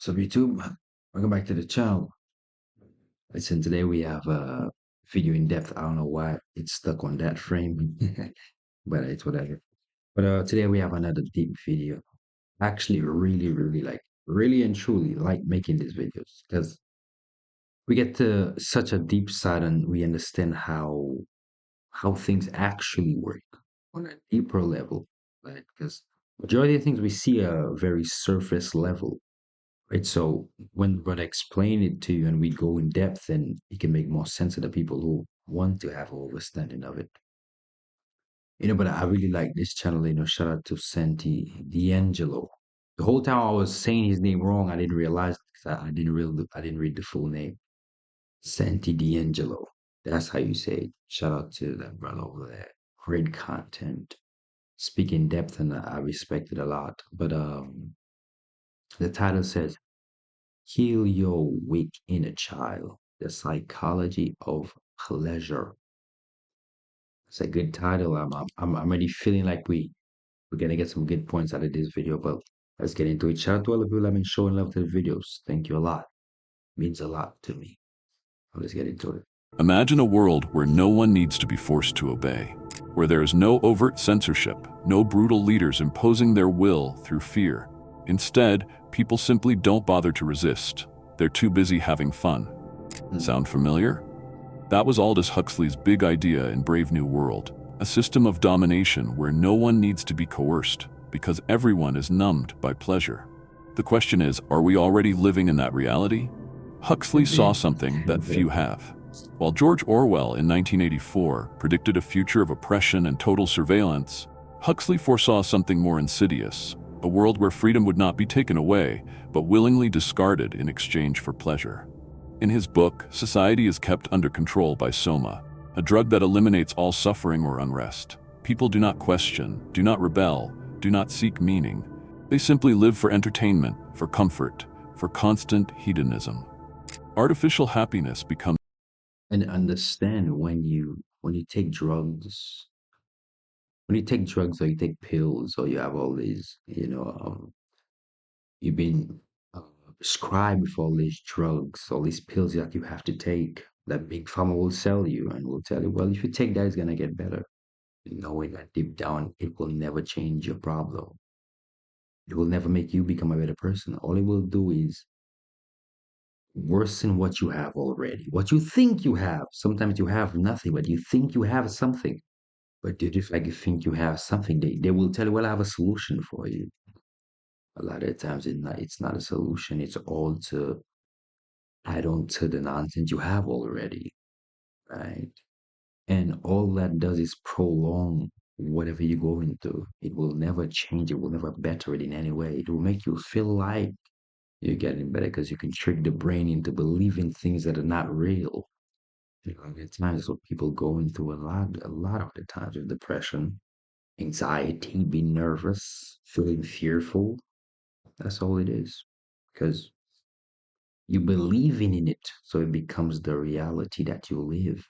So YouTube, welcome back to the channel. Listen, today we have a video in depth. I don't know why it's stuck on that frame, but it's whatever. But today we have another deep video. Actually, really and truly like making these videos because we get to such a deep side and we understand how things actually work on a deeper level, right? Because majority of things we see a very surface level. Right. So when I explain it to you and we go in depth, then it can make more sense to the people who want to have an understanding of it. But I really like this channel, shout out to Santi D'Angelo. The whole time I was saying his name wrong, I didn't realize because I didn't read the full name. Santi D'Angelo. That's how you say it. Shout out to that brother over there. Great content. Speak in depth and I respect it a lot. But the title says Heal Your Weak Inner Child, the Psychology of Pleasure. It's a good title. I'm already feeling like we're gonna get some good points out of this video, but let's get into it. Shout out to all the people that have been showing love to the videos. Thank you a lot. Means a lot to me. Let's get into it. Imagine a world where no one needs to be forced to obey, where there is no overt censorship, no brutal leaders imposing their will through fear. Instead, people simply don't bother to resist. They're too busy having fun. Sound familiar? That was Aldous Huxley's big idea in Brave New World, a system of domination where no one needs to be coerced, because everyone is numbed by pleasure. The question is, are we already living in that reality? Huxley saw something that few have. While George Orwell in 1984 predicted a future of oppression and total surveillance, Huxley foresaw something more insidious, a world where freedom would not be taken away, but willingly discarded in exchange for pleasure. In his book, society is kept under control by soma, a drug that eliminates all suffering or unrest. People do not question, do not rebel, do not seek meaning. They simply live for entertainment, for comfort, for constant hedonism. Artificial happiness becomes And understand when you take drugs, when you take drugs or you take pills or you have all these, you've been prescribed for all these drugs, all these pills that you have to take, that big pharma will sell you and will tell you, well, if you take that, it's gonna get better. Knowing that deep down, it will never change your problem. It will never make you become a better person. All it will do is worsen what you have already, what you think you have. Sometimes you have nothing, but you think you have something. But just like you think you have something, they will tell you, well, I have a solution for you. A lot of times it's not a solution. It's all to add on to the nonsense you have already, right? And all that does is prolong whatever you're going through. It will never change. It will never better it in any way. It will make you feel like you're getting better because you can trick the brain into believing things that are not real. At times what people going through a lot of the times with depression, anxiety, being nervous, feeling fearful. That's all it is. Because you believe in it, so it becomes the reality that you live.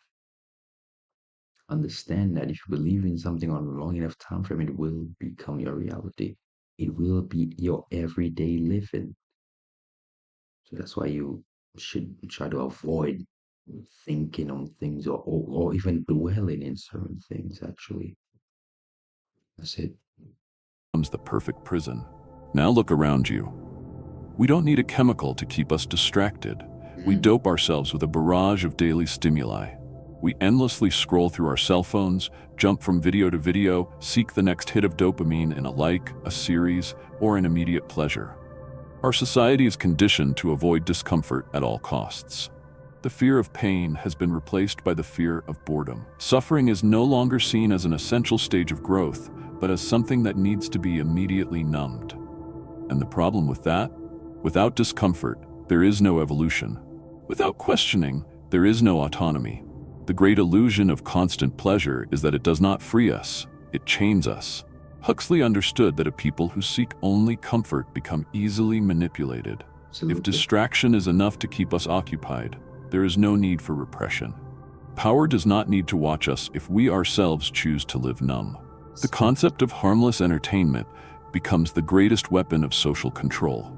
Understand that if you believe in something on a long enough time frame, it will become your reality. It will be your everyday living. So that's why you should try to avoid thinking on things or even dwelling in certain things, actually. That's it. the perfect prison. Now look around you. We don't need a chemical to keep us distracted. We Mhm. dope ourselves with a barrage of daily stimuli. We endlessly scroll through our cell phones, jump from video to video, seek the next hit of dopamine in a like, a series, or an immediate pleasure. Our society is conditioned to avoid discomfort at all costs. The fear of pain has been replaced by the fear of boredom. Suffering is no longer seen as an essential stage of growth, but as something that needs to be immediately numbed. And the problem with that? Without discomfort, there is no evolution. Without questioning, there is no autonomy. The great illusion of constant pleasure is that it does not free us, it chains us. Huxley understood that a people who seek only comfort become easily manipulated. If Absolutely. distraction is enough to keep us occupied, there is no need for repression. Power does not need to watch us if we ourselves choose to live numb. The concept of harmless entertainment becomes the greatest weapon of social control.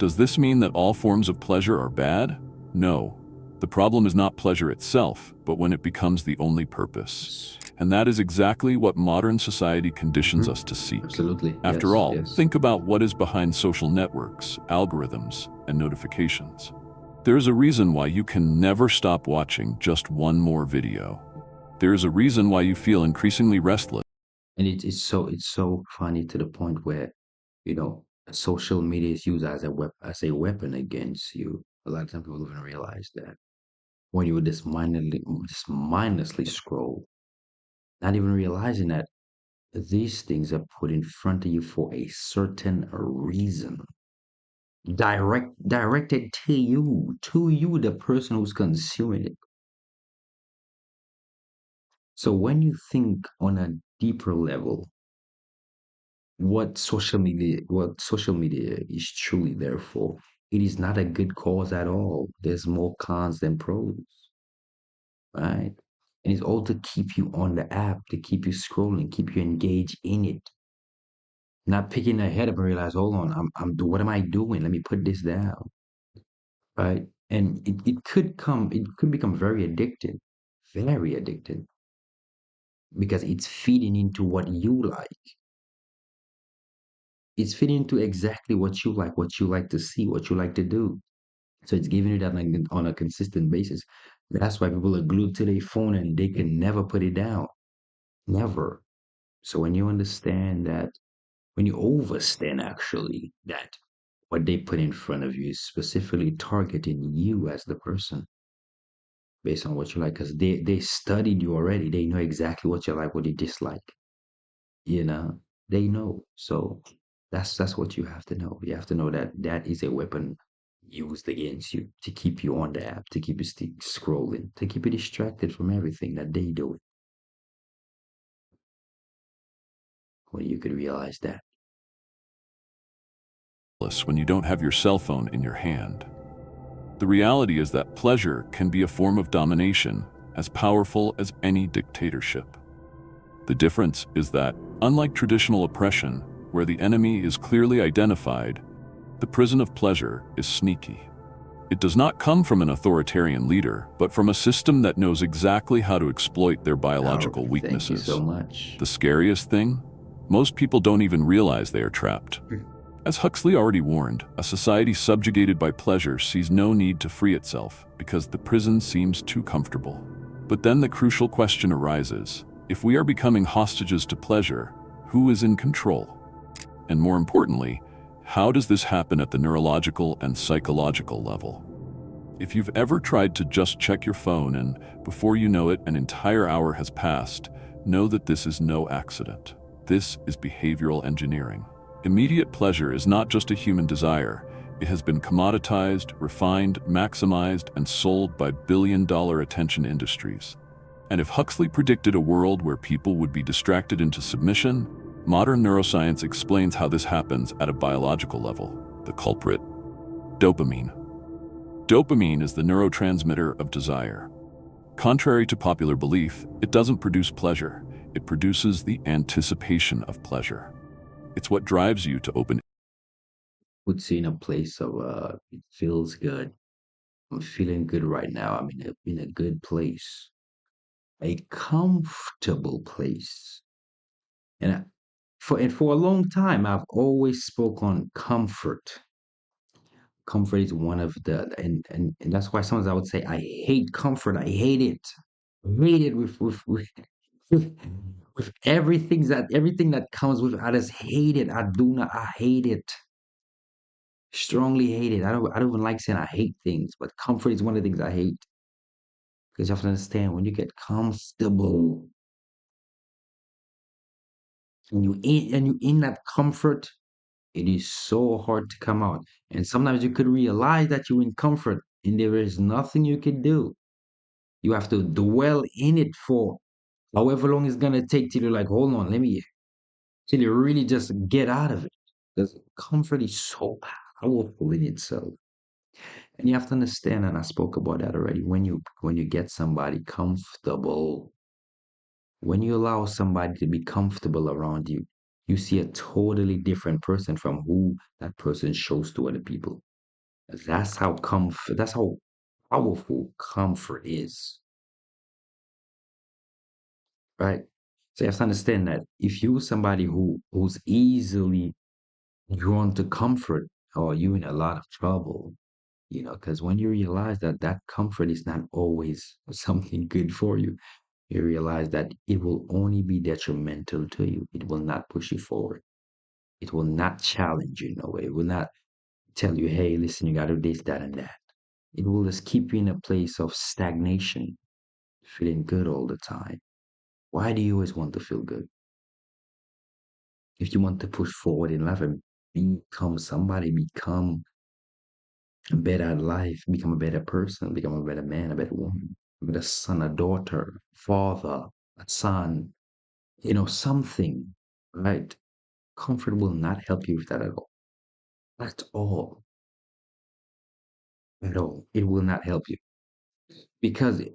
Does this mean that all forms of pleasure are bad? No. The problem is not pleasure itself, but when it becomes the only purpose. And that is exactly what modern society conditions Mhm. us to seek. Absolutely. After Yes, all, yes. think about what is behind social networks, algorithms, and notifications. There is a reason why you can never stop watching just one more video. There is a reason why you feel increasingly restless. And it's so funny to the point where, you know, social media is used as a weapon against you. A lot of times people don't even realize that. When you would just mindlessly scroll, not even realizing that these things are put in front of you for a certain reason. Directed to you, the person who's consuming it. So when you think on a deeper level, what social media is truly there for, it is not a good cause at all. There's more cons than pros, right? And it's all to keep you on the app, to keep you scrolling, keep you engaged in it, not picking the head up and realize, hold on, what am I doing? Let me put this down, right? And it could become very addicted, because it's feeding into what you like. It's feeding into exactly what you like to see, what you like to do. So it's giving you that on a consistent basis. That's why people are glued to their phone and they can never put it down. Never. So when you understand that, when you overstand actually that what they put in front of you is specifically targeting you as the person based on what you like, because they studied you already. They know exactly what you like, what you dislike. You know, they know. So that's what you have to know. You have to know that that is a weapon used against you to keep you on the app, to keep you scrolling, to keep you distracted from everything that they do. When you could realize that. When you don't have your cell phone in your hand. The reality is that pleasure can be a form of domination as powerful as any dictatorship. The difference is that, unlike traditional oppression, where the enemy is clearly identified, the prison of pleasure is sneaky. It does not come from an authoritarian leader, but from a system that knows exactly how to exploit their Oh, biological thank you so weaknesses. much. The scariest thing? Most people don't even realize they are trapped. As Huxley already warned, a society subjugated by pleasure sees no need to free itself because the prison seems too comfortable. But then the crucial question arises: if we are becoming hostages to pleasure, who is in control? And more importantly, how does this happen at the neurological and psychological level? If you've ever tried to just check your phone and before you know it, an entire hour has passed, know that this is no accident. This is behavioral engineering. Immediate pleasure is not just a human desire. It has been commoditized, refined, maximized, and sold by billion-dollar attention industries. And if Huxley predicted a world where people would be distracted into submission, modern neuroscience explains how this happens at a biological level. The culprit: dopamine. Dopamine is the neurotransmitter of desire. Contrary to popular belief, it doesn't produce pleasure. It produces the anticipation of pleasure. It's what drives you to open. Puts you in a place of it feels good. I'm feeling good right now. I'm in a good place, a comfortable place. And for a long time, I've always spoke on comfort. Comfort is one of and that's why sometimes I would say I hate comfort. I hate it. I hate it with, with everything that comes with it. I just hate it. I do not. I hate it. Strongly hate it. I don't even like saying I hate things, but comfort is one of the things I hate, because you have to understand, when you get comfortable and you in that comfort, it is so hard to come out. And sometimes you could realize that you're in comfort and there is nothing you can do. You have to dwell in it for however long it's gonna take till you're like, hold on, till you really just get out of it. Because comfort is so powerful in itself. And you have to understand, and I spoke about that already, when you get somebody comfortable, when you allow somebody to be comfortable around you, you see a totally different person from who that person shows to other people. That's how powerful comfort is, right? So you have to understand that if you're somebody who's easily drawn to comfort, or you in a lot of trouble, because when you realize that that comfort is not always something good for you, you realize that it will only be detrimental to you. It will not push you forward. It will not challenge you in a way. It will not tell you, hey, listen, you got to do this, that, and that. It will just keep you in a place of stagnation, feeling good all the time. Why do you always want to feel good? If you want to push forward in life and become somebody, become better at life, become a better person, become a better man, a better woman, a better son, a daughter, father, a son, something, right? Comfort will not help you with that at all. At all. At all. It will not help you.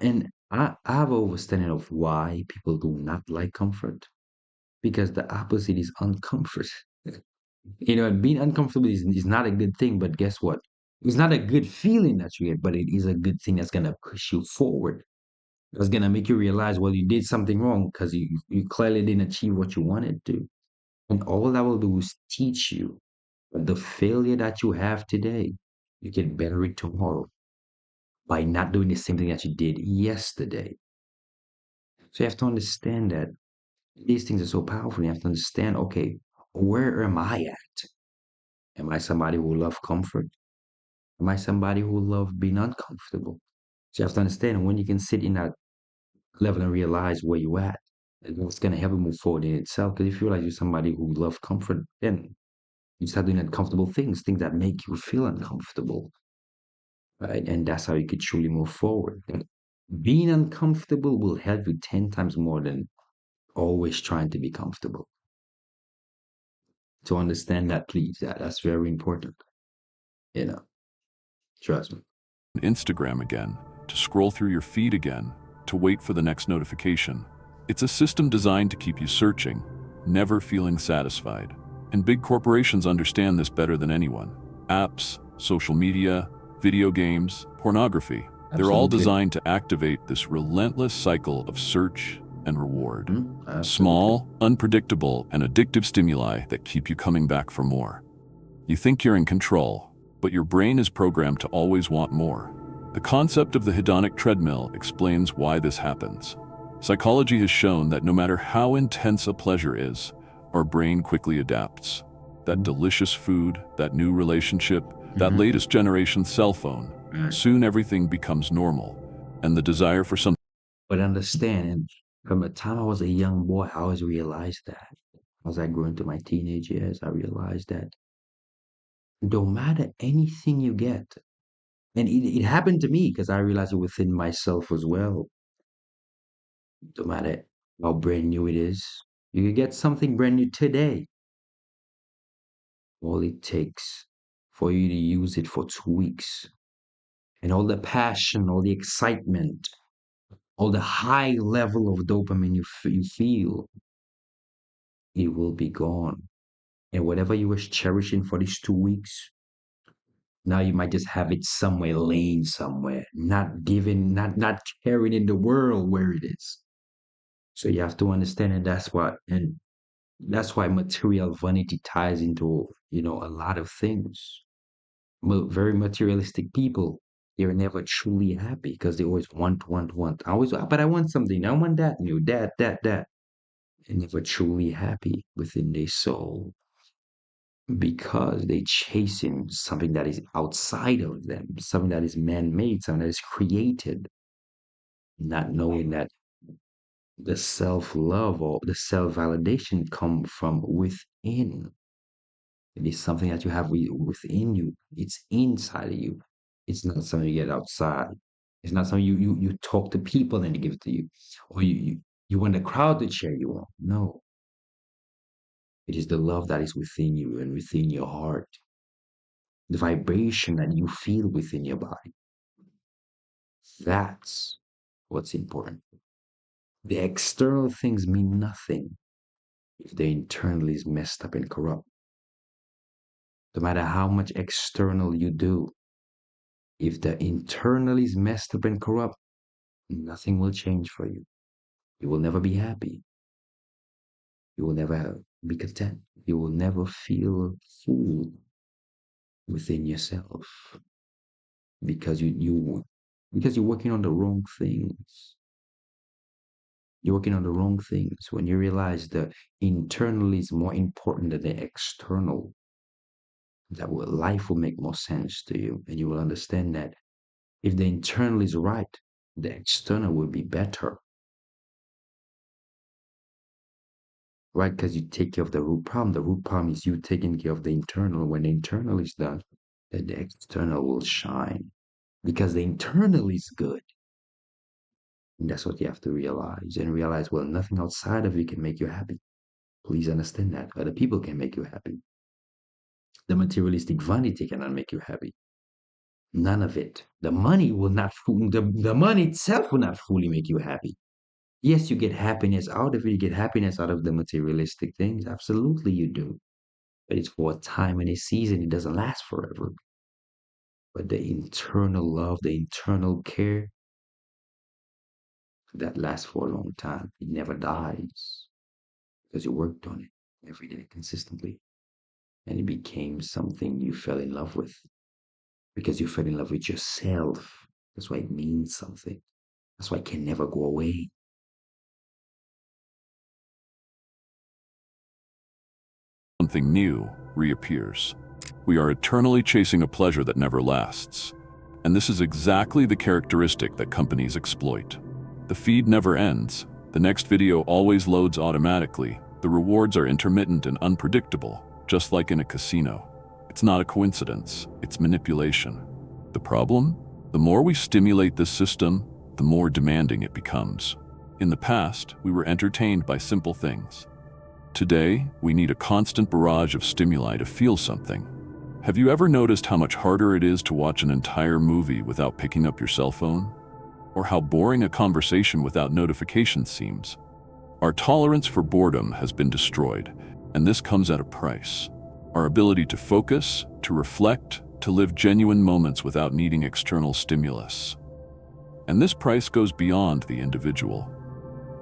And I have an understanding of why people do not like comfort. Because the opposite is uncomfort. Being uncomfortable is not a good thing, but guess what? It's not a good feeling that you get, but it is a good thing that's gonna push you forward. That's gonna make you realize, well, you did something wrong because you clearly didn't achieve what you wanted to. And all that will do is teach you that the failure that you have today, you get better it tomorrow by not doing the same thing that you did yesterday. So you have to understand that these things are so powerful. You have to understand, okay, where am I at? Am I somebody who love comfort? Am I somebody who love being uncomfortable? So you have to understand when you can sit in that level and realize where you at, and what's gonna help you move forward in itself. Because if you realize you're somebody who love comfort, then you start doing uncomfortable things that make you feel uncomfortable, right? And that's how you could truly move forward. And being uncomfortable will help you 10 times more than always trying to be comfortable. To understand that, please, that's very important. You know, trust me. Instagram again, to scroll through your feed again, to wait for the next notification. It's a system designed to keep you searching, never feeling satisfied. And big corporations understand this better than anyone. Apps, social media, video games, pornography, they're all Absolutely. designed to activate this relentless cycle of search and reward. Absolutely. Small, unpredictable, and addictive stimuli that keep you coming back for more. You think you're in control, but your brain is programmed to always want more. The concept of the hedonic treadmill explains why this happens. Psychology has shown that no matter how intense a pleasure is, our brain quickly adapts. That delicious food, that new relationship, that Mm-hmm. latest generation cell phone, Right. soon everything becomes normal, and the desire for something. But understand, and from the time I was a young boy, I always realized that. As I grew into my teenage years, I realized that no matter anything you get, and it happened to me because I realized it within myself as well. No matter how brand new it is, you can get something brand new today. All it takes for you to use it for 2 weeks. And all the passion, all the excitement, all the high level of dopamine you feel, it will be gone. And whatever you was cherishing for these 2 weeks, now you might just have it somewhere laying somewhere, not giving, not carrying in the world where it is. So you have to understand, and that's why material vanity ties into, a lot of things. Very materialistic people, they're never truly happy because they always want. I always, but I want something. I want that new, that. And never truly happy within their soul because they chasing something that is outside of them, something that is man-made, something that is created, not knowing that the self-love or the self-validation come from within. It is something that you have within you. It's inside of you. It's not something you get outside. It's not something you talk to people and they give it to you, or you want the crowd to cheer you on. No, it is the love that is within you and within your heart, the vibration that you feel within your body. That's what's important. The external things mean nothing if the internal is messed up and corrupt. No matter how much external you do, If the internal is messed up and corrupt, nothing will change for you. You will never be happy. You will never be content. You will never feel full within yourself because because you're working on the wrong things. You're working on the wrong things. When you realize the internal is more important than the external, life will make more sense to you, and you will understand that if the internal is right, the external will be better, right? Because you take care of the root problem. The root problem is you taking care of the internal. When the internal is done, then the external will shine because the internal is good. And that's what you have to realize and realize, well, nothing outside of you can make you happy. Please understand that. Other people can make you happy. The materialistic vanity cannot make you happy. None of it. The money will not fool, the money itself will not fully make you happy. Yes, you get happiness out of it. You get happiness out of the materialistic things. Absolutely, you do. But it's for a time and a season. It doesn't last forever. But the internal love, the internal care, that lasts for a long time. It never dies because you worked on it every day consistently. And it became something you fell in love with because you fell in love with yourself. That's why it means something. That's why it can never go away. Something new reappears. We are eternally chasing a pleasure that never lasts. And this is exactly the characteristic that companies exploit. The feed never ends. The next video always loads automatically. The rewards are intermittent and unpredictable, just like in a casino. It's not a coincidence, it's manipulation. The problem? The more we stimulate this system, the more demanding it becomes. In the past, we were entertained by simple things. Today, we need a constant barrage of stimuli to feel something. Have you ever noticed how much harder it is to watch an entire movie without picking up your cell phone? Or how boring a conversation without notifications seems? Our tolerance for boredom has been destroyed, and this comes at a price. Our ability to focus, to reflect, to live genuine moments without needing external stimulus. And this price goes beyond the individual.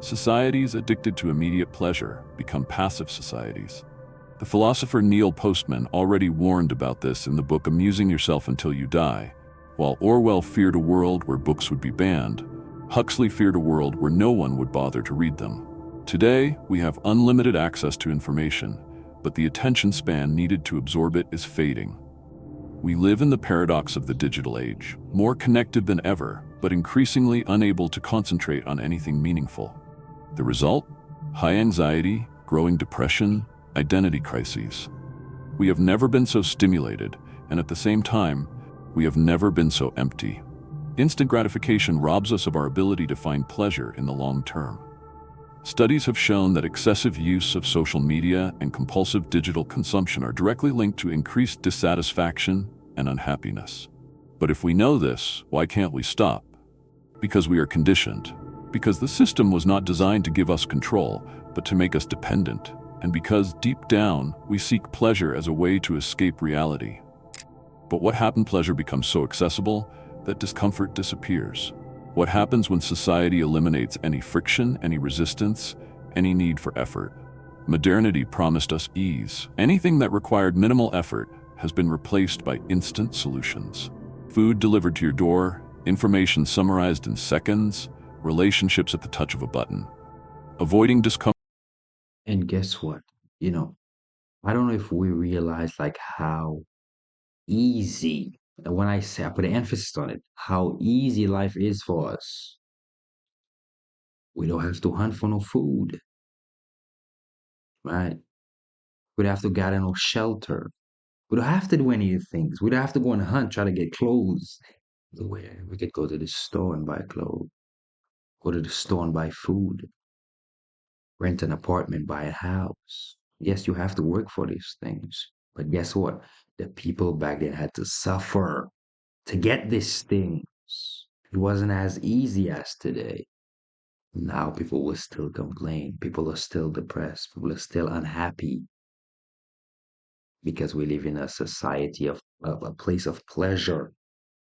Societies addicted to immediate pleasure become passive societies. The philosopher Neil Postman already warned about this in the book Amusing Yourself Until You Die. While Orwell feared a world where books would be banned, Huxley feared a world where no one would bother to read them. Today, we have unlimited access to information, but the attention span needed to absorb it is fading. We live in the paradox of the digital age, more connected than ever, but increasingly unable to concentrate on anything meaningful. The result? High anxiety, growing depression, identity crises. We have never been so stimulated, and at the same time, we have never been so empty. Instant gratification robs us of our ability to find pleasure in the long term. Studies have shown that excessive use of social media and compulsive digital consumption are directly linked to increased dissatisfaction and unhappiness. But if we know this, why can't we stop? Because we are conditioned. Because the system was not designed to give us control, but to make us dependent. And because, deep down, we seek pleasure as a way to escape reality. But what happens when pleasure becomes so accessible that discomfort disappears? What happens when society eliminates any friction, any resistance, any need for effort? Modernity promised us ease. Anything that required minimal effort has been replaced by instant solutions. Food delivered to your door, information summarized in seconds, relationships at the touch of a button. Avoiding discomfort. And guess what? You know, I don't know if we realize like how easy, and when I say I put an emphasis on it, how easy life is for us. We don't have to hunt for no food, right? We don't have to gather no shelter. We don't have to do any of the things. We don't have to go on a hunt, try to get clothes. Where we could go to the store and buy clothes, go to the store and buy food, rent an apartment, buy a house. Yes, you have to work for these things. But guess what? The people back then had to suffer to get these things. It wasn't as easy as today. Now people will still complain. People are still depressed. People are still unhappy because we live in a society of a place of pleasure.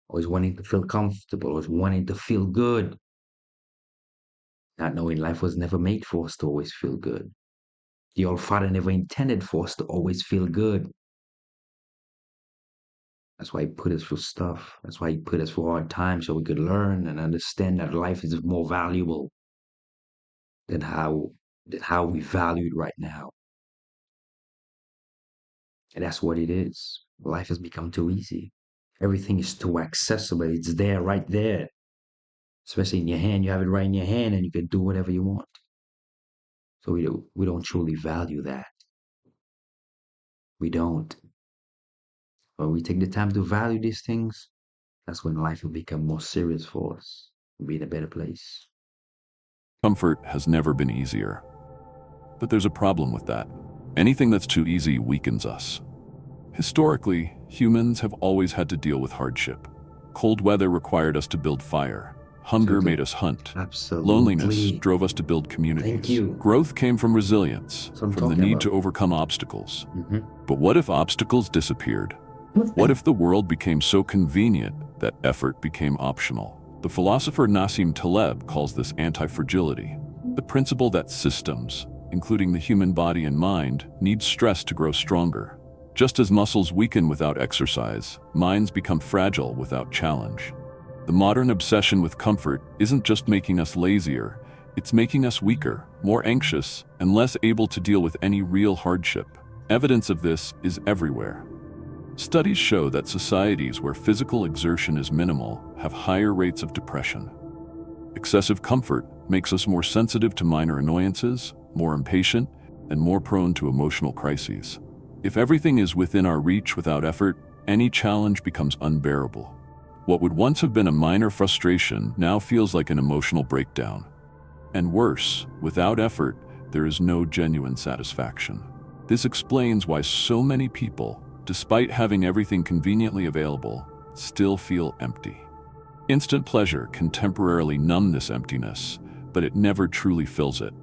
always wanting to feel comfortable, always wanting to feel good, not knowing life was never made for us to always feel good. The All Father never intended for us to always feel good. That's why He put us through stuff. That's why He put us through hard times so we could learn and understand that life is more valuable than how we value it right now. And that's what it is. Life has become too easy. Everything is too accessible. It's there, right there. Especially in your hand. You have it right in your hand and you can do whatever you want. So we don't truly value that. We don't. But we take the time to value these things, that's when life will become more serious for us. We'll be in a better place. Comfort has never been easier. But there's a problem with that. Anything that's too easy weakens us. Historically, humans have always had to deal with hardship. Cold weather required us to build fire. Hunger Absolutely. made us hunt. Absolutely. Loneliness drove us to build communities. Thank you. Growth came from resilience, That's what I'm from the talking need about. to overcome obstacles. Mhm. But what if obstacles disappeared? What if the world became so convenient that effort became optional? The philosopher Nassim Taleb calls this anti-fragility, the principle that systems, including the human body and mind, need stress to grow stronger. Just as muscles weaken without exercise, minds become fragile without challenge. The modern obsession with comfort isn't just making us lazier, it's making us weaker, more anxious, and less able to deal with any real hardship. Evidence of this is everywhere. Studies show that societies where physical exertion is minimal have higher rates of depression. Excessive comfort makes us more sensitive to minor annoyances, more impatient, and more prone to emotional crises. If everything is within our reach without effort, any challenge becomes unbearable. What would once have been a minor frustration now feels like an emotional breakdown. And worse, without effort, there is no genuine satisfaction. This explains why so many people, despite having everything conveniently available, still feel empty. Instant pleasure can temporarily numb this emptiness, but it never truly fills it.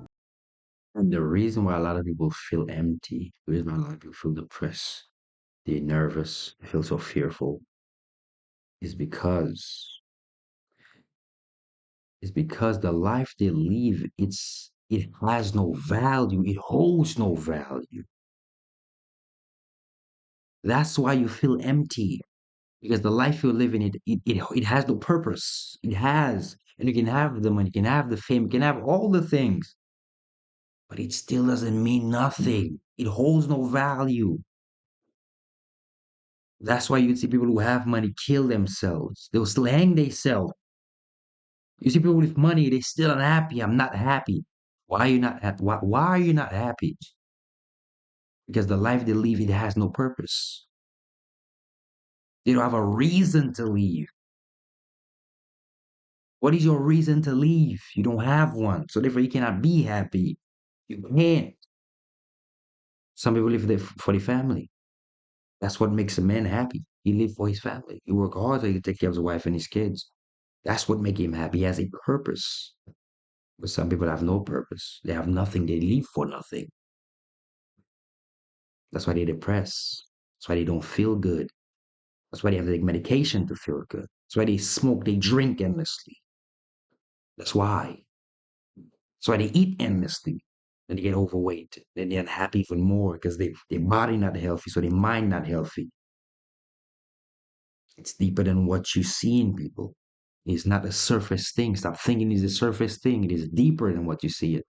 And the reason why a lot of people feel empty, the reason why a lot of people feel depressed, they're nervous, they feel so fearful, is because the life they live, it has no value, it holds no value. That's why you feel empty. Because the life you're living, it has no purpose. It has. And you can have the money, you can have the fame, you can have all the things, but it still doesn't mean nothing. It holds no value. That's why you see people who have money kill themselves. They'll still hang themselves. You see people with money, they're still unhappy. I'm not happy. Why are you not happy? Why are you not happy? Because the life they live, it has no purpose. They don't have a reason to live. What is your reason to leave? You don't have one. So therefore you cannot be happy. You can't. Some people live there for the family. That's what makes a man happy. He live for his family. He work hard so he can take care of his wife and his kids. That's what makes him happy. He has a purpose. But some people have no purpose. They have nothing. They live for nothing. That's why they're depressed. That's why they don't feel good. That's why they have to take medication to feel good. That's why they smoke, they drink endlessly. That's why. That's why they eat endlessly. Then they get overweight. Then they're unhappy even more because their body not healthy, so their mind not healthy. It's deeper than what you see in people. It's not a surface thing. Stop thinking it's a surface thing. It is deeper than what you see it.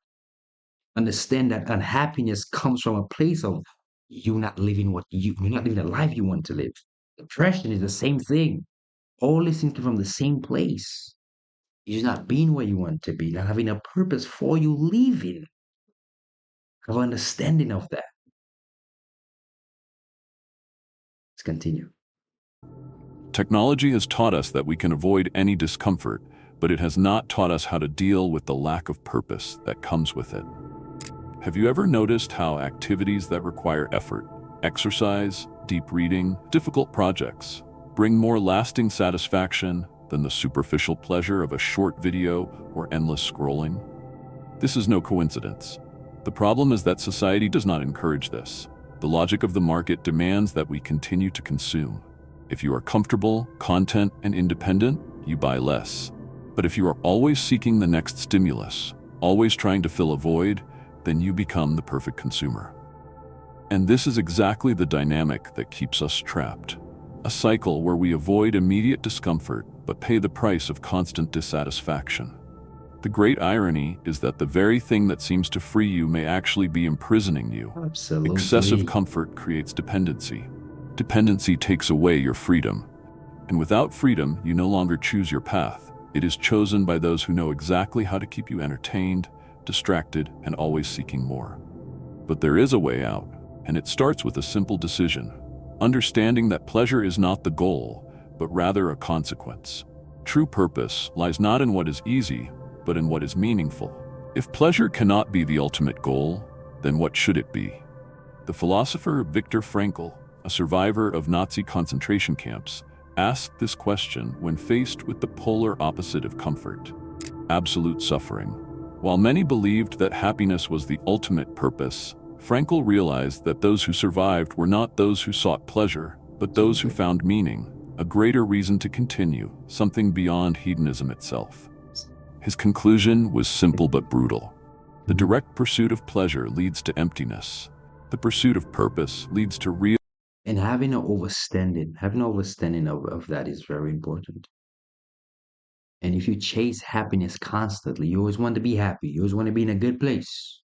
Understand that unhappiness comes from a place of you not living you're not living the life you want to live. Depression is the same thing. All this things come from the same place. You're not being where you want to be, not having a purpose for you living. Have an understanding of that. Let's continue. Technology has taught us that we can avoid any discomfort, but it has not taught us how to deal with the lack of purpose that comes with it. Have you ever noticed how activities that require effort, exercise, deep reading, difficult projects, bring more lasting satisfaction than the superficial pleasure of a short video or endless scrolling? This is no coincidence. The problem is that society does not encourage this. The logic of the market demands that we continue to consume. If you are comfortable, content, and independent, you buy less. But if you are always seeking the next stimulus, always trying to fill a void, then you become the perfect consumer. And this is exactly the dynamic that keeps us trapped. A cycle where we avoid immediate discomfort but pay the price of constant dissatisfaction. The great irony is that the very thing that seems to free you may actually be imprisoning you. Excessive Absolutely. comfort creates dependency. Dependency takes away your freedom. And without freedom, you no longer choose your path. It is chosen by those who know exactly how to keep you entertained, distracted, and always seeking more. But there is a way out, and it starts with a simple decision: understanding that pleasure is not the goal, but rather a consequence. True purpose lies not in what is easy, but in what is meaningful. If pleasure cannot be the ultimate goal, then what should it be? The philosopher Viktor Frankl, a survivor of Nazi concentration camps, asked this question when faced with the polar opposite of comfort: absolute suffering. While many believed that happiness was the ultimate purpose, Frankl realized that those who survived were not those who sought pleasure, but those who Absolutely. found meaning, a greater reason to continue, something beyond hedonism itself. His conclusion was simple but brutal. The Mhm. direct pursuit of pleasure leads to emptiness. The pursuit of purpose leads to real. And having an overstanding of that is very important. And if you chase happiness constantly, you always want to be happy, you always want to be in a good place,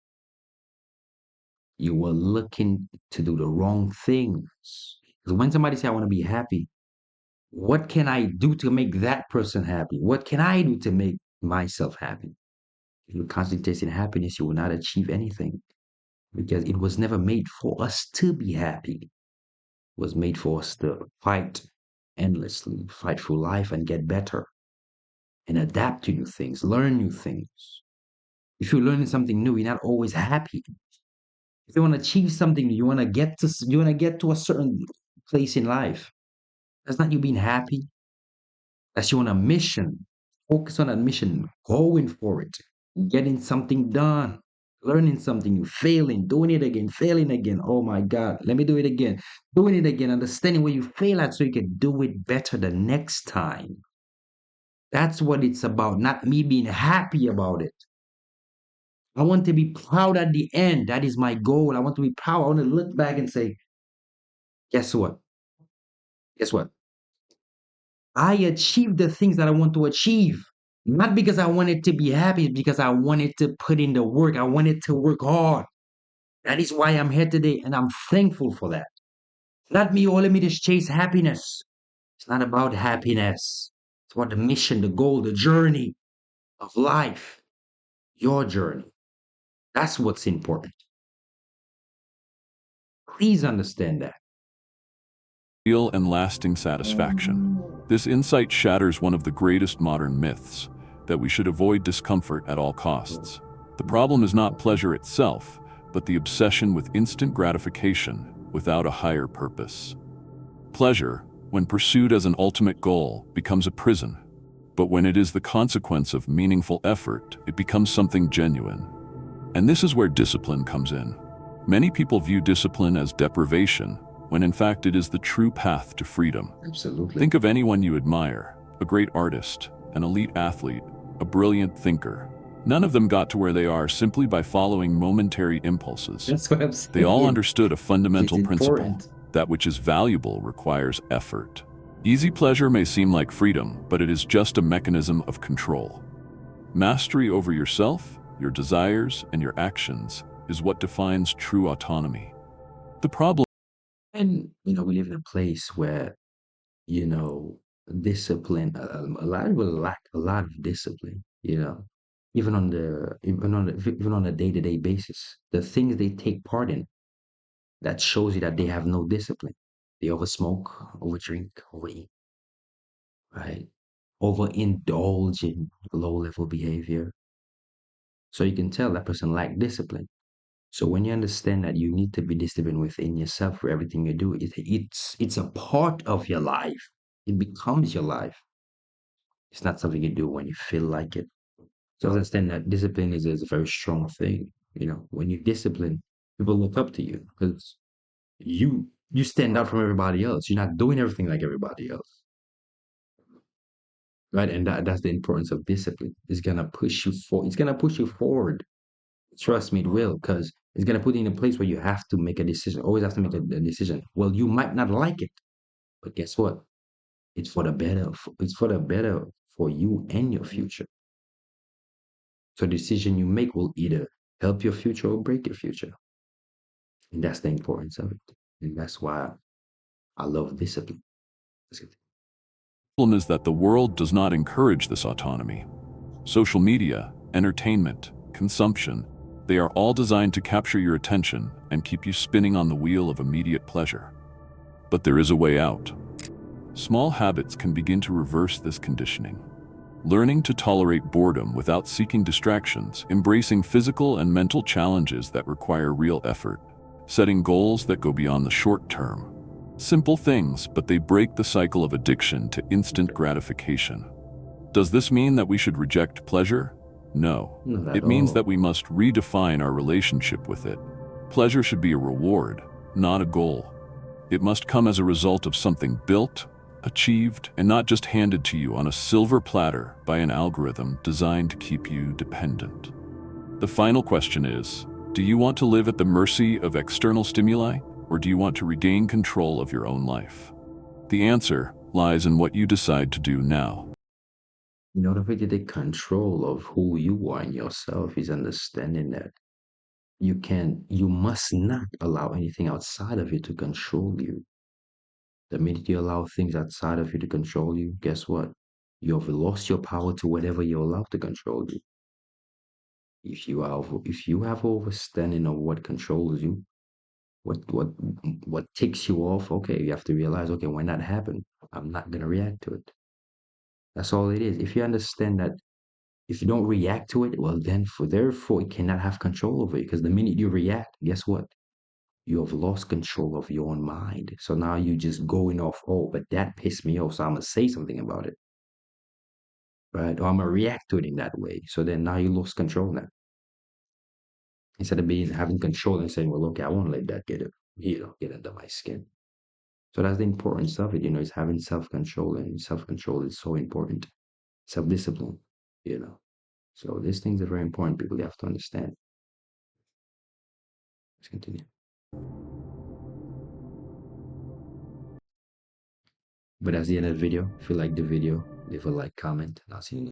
you are looking to do the wrong things. Because when somebody say, I want to be happy, what can I do to make that person happy? What can I do to make myself happy? If you're constantly chasing happiness, you will not achieve anything because it was never made for us to be happy. It was made for us to fight endlessly, fight through life and get better and adapt to new things, learn new things. If you're learning something new, you're not always happy. If you want to achieve something, you want to get to a certain place in life. That's not you being happy. That's you on a mission. Focus on that mission, going for it, getting something done, learning something new, failing, doing it again, failing again. Oh my God, let me do it again. Doing it again, understanding where you fail at so you can do it better the next time. That's what it's about, not me being happy about it. I want to be proud at the end. That is my goal. I want to be proud. I want to look back and say, guess what? Guess what? I achieved the things that I want to achieve. Not because I wanted to be happy, because I wanted to put in the work. I wanted to work hard. That is why I'm here today, and I'm thankful for that. Not me, oh, let me just chase happiness. It's not about happiness. It's about the mission, the goal, the journey of life, your journey. That's what's important. Please understand that. Real and lasting satisfaction. This insight shatters one of the greatest modern myths, that we should avoid discomfort at all costs. The problem is not pleasure itself, but the obsession with instant gratification without a higher purpose. Pleasure, when pursued as an ultimate goal, becomes a prison. But when it is the consequence of meaningful effort, it becomes something genuine. And this is where discipline comes in. Many people view discipline as deprivation, when in fact it is the true path to freedom. Absolutely. Think of anyone you admire: a great artist, an elite athlete, a brilliant thinker. None of them got to where they are simply by following momentary impulses. That's what I'm They all saying. understood a It's fundamental principle: important. that which is valuable requires effort. Easy pleasure may seem like freedom, but it is just a mechanism of control. Mastery over yourself, your desires, and your actions is what defines true autonomy. The problem. And, we live in a place where, you know, discipline, a lot of people lack a lot of discipline, even on a day-to-day basis. The things they take part in, that shows you that they have no discipline. They oversmoke, overdrink, overeat, right? Overindulge in low-level behavior. So you can tell that person lack discipline. So when you understand that you need to be disciplined within yourself for everything you do, it's a part of your life. It becomes your life. It's not something you do when you feel like it. So understand that discipline is a very strong thing. When you discipline, people look up to you because you you stand out from everybody else. You're not doing everything like everybody else, right? And that's the importance of discipline. It's gonna push you for. It's gonna push you forward. Trust me, it will, because it's gonna put you in a place where you have to make a decision. Always have to make a decision. Well, you might not like it, but guess what? It's for the better. It's for the better for you and your future. So the decision you make will either help your future or break your future. And that's the importance of it. And that's why I love discipline. The problem is that the world does not encourage this autonomy. Social media, entertainment, consumption, they are all designed to capture your attention and keep you spinning on the wheel of immediate pleasure. But there is a way out. Small habits can begin to reverse this conditioning. Learning to tolerate boredom without seeking distractions, embracing physical and mental challenges that require real effort, setting goals that go beyond the short term. Simple things, but they break the cycle of addiction to instant gratification. Does this mean that we should reject pleasure? No. Not at It means that all. we must redefine our relationship with it. Pleasure should be a reward, not a goal. It must come as a result of something built, achieved, and not just handed to you on a silver platter by an algorithm designed to keep you dependent. The final question is, do you want to live at the mercy of external stimuli, or do you want to regain control of your own life? The answer lies in what you decide to do now. In order for you to take control of who you are and yourself is understanding that you must not allow anything outside of you to control you. The minute you allow things outside of you to control you, guess what? You have lost your power to whatever you allow to control you. If you have overstanding of what controls you, what ticks you off, okay, you have to realize, okay, when that happened, I'm not gonna react to it. That's all it is. If you understand that if you don't react to it, well then therefore it cannot have control over you. Because the minute you react, guess what? You have lost control of your own mind. So now you just going off, oh, but that pissed me off, so I'm gonna say something about it. Right? Or I'm gonna react to it in that way. So then now you lost control now. Instead of being having control and saying, well, okay, I won't let that get under my skin. So that's the importance of it, is having self-control, and self-control is so important. Self-discipline, you know. So these things are very important. People have to understand. Let's continue. But that's the end of the video. If you like the video, leave a like, comment, and I'll see you